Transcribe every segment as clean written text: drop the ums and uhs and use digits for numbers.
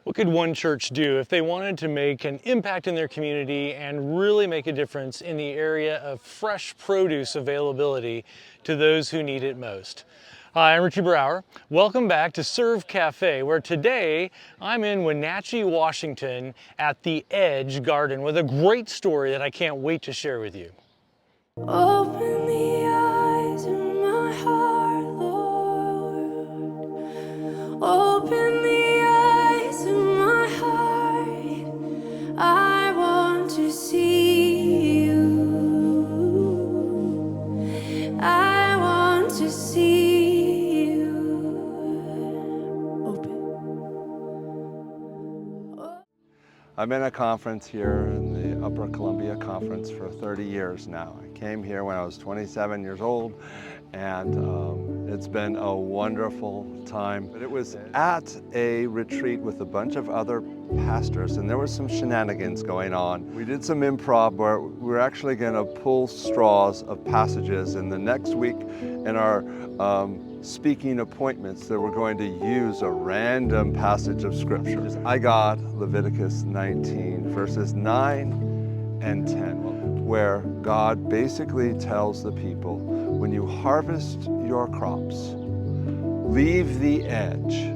What could one church do if they wanted to make an impact in their community and really make a difference in the area of fresh produce availability to those who need it most? Hi, I'm Richie Brower. Welcome back to Serve Cafe, where today I'm in Wenatchee, Washington at The Edge Garden with a great story that I can't wait to share with you. Open the eyes of my heart, Lord. Open the eyes of my heart. I want to see you. I want to see you. I've been at a conference here in the Upper Columbia Conference for 30 years now. I came here when I was 27 years old, and it's been a wonderful time. But it was at a retreat with a bunch of other pastors, and there was some shenanigans going on. We did some improv where we're actually going to pull straws of passages, and the next week in our speaking appointments that we're going to use a random passage of scripture. I got Leviticus 19 verses 9 and 10, where God basically tells the people, when you harvest your crops, leave the edge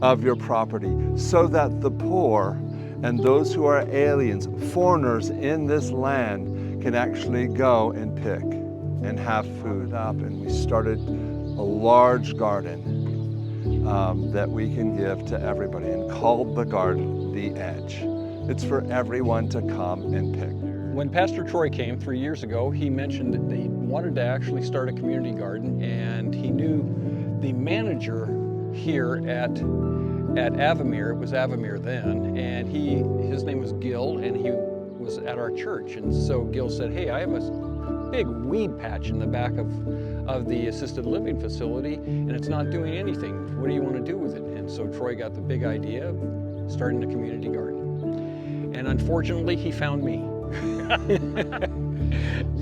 of your property so that the poor and those who are aliens, foreigners in this land, can actually go and pick and have food up. And we started a large garden that we can give to everybody, and called the garden The Edge. It's for everyone to come and pick. When Pastor Troy came 3 years ago, he mentioned that he wanted to actually start a community garden, and he knew the manager here at Avamere. It was Avamere then, and his name was Gil, and he was at our church. And so Gil said, "Hey, I have a big weed patch in the back of the assisted living facility, and it's not doing anything. What do you want to do with it?" And so Troy got the big idea of starting a community garden. And unfortunately, he found me.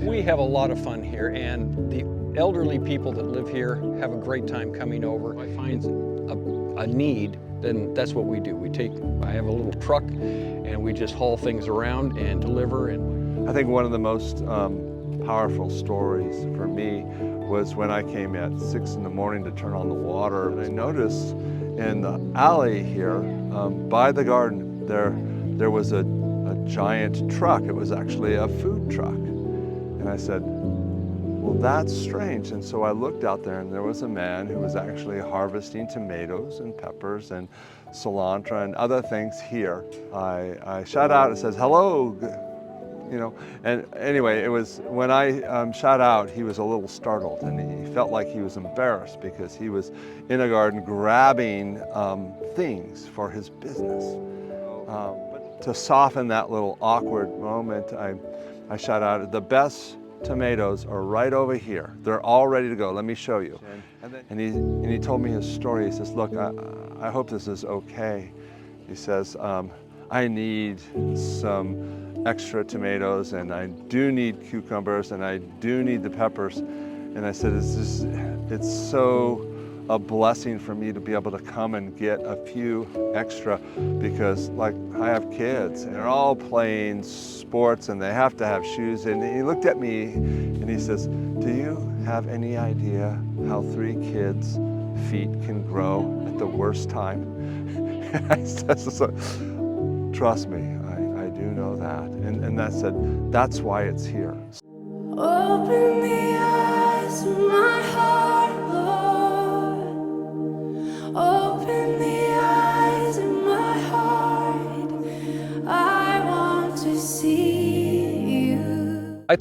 We have a lot of fun here, and the elderly people that live here have a great time coming over. If I find a need, then that's what we do. I have a little truck, and we just haul things around and deliver. And I think one of the most powerful stories for me was when I came at 6 in the morning to turn on the water, and I noticed in the alley here by the garden there was a giant truck. It was actually a food truck, and I said, well, that's strange. And so I looked out there, and there was a man who was actually harvesting tomatoes and peppers and cilantro and other things here. I shout out and says, "Hello." You know, and anyway, it was when I shot out, he was a little startled, and he felt like he was embarrassed because he was in a garden grabbing things for his business. But to soften that little awkward moment, I shot out, "The best tomatoes are right over here. They're all ready to go. Let me show you." And he told me his story. He says, "Look, I hope this is okay." He says, "I need some extra tomatoes, and I do need cucumbers, and I do need the peppers." And I said, it's so a blessing for me to be able to come and get a few extra, because like I have kids and they're all playing sports and they have to have shoes. And he looked at me and he says, "Do you have any idea how 3 kids' feet can grow at the worst time?" And I said, "Trust me, I do know that." And I said, that's why it's here. Open the eyes of my heart, Lord. Open the eyes of my heart. I want to see you. I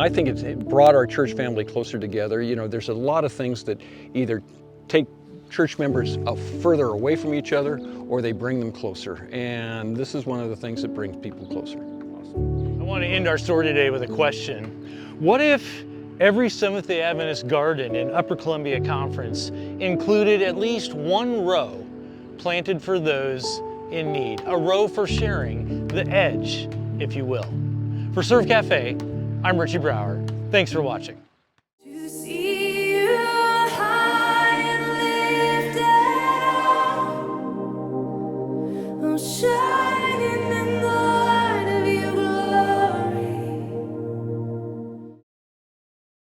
think it brought our church family closer together. You know, there's a lot of things that either take church members further away from each other, or they bring them closer. And this is one of the things that brings people closer. I want to end our story today with a question. What if every Seventh-day Adventist garden in Upper Columbia Conference included at least one row planted for those in need? A row for sharing the edge, if you will. For Serve Cafe, I'm Richie Brower. Thanks for watching. To see you high and lifted up, no shadow.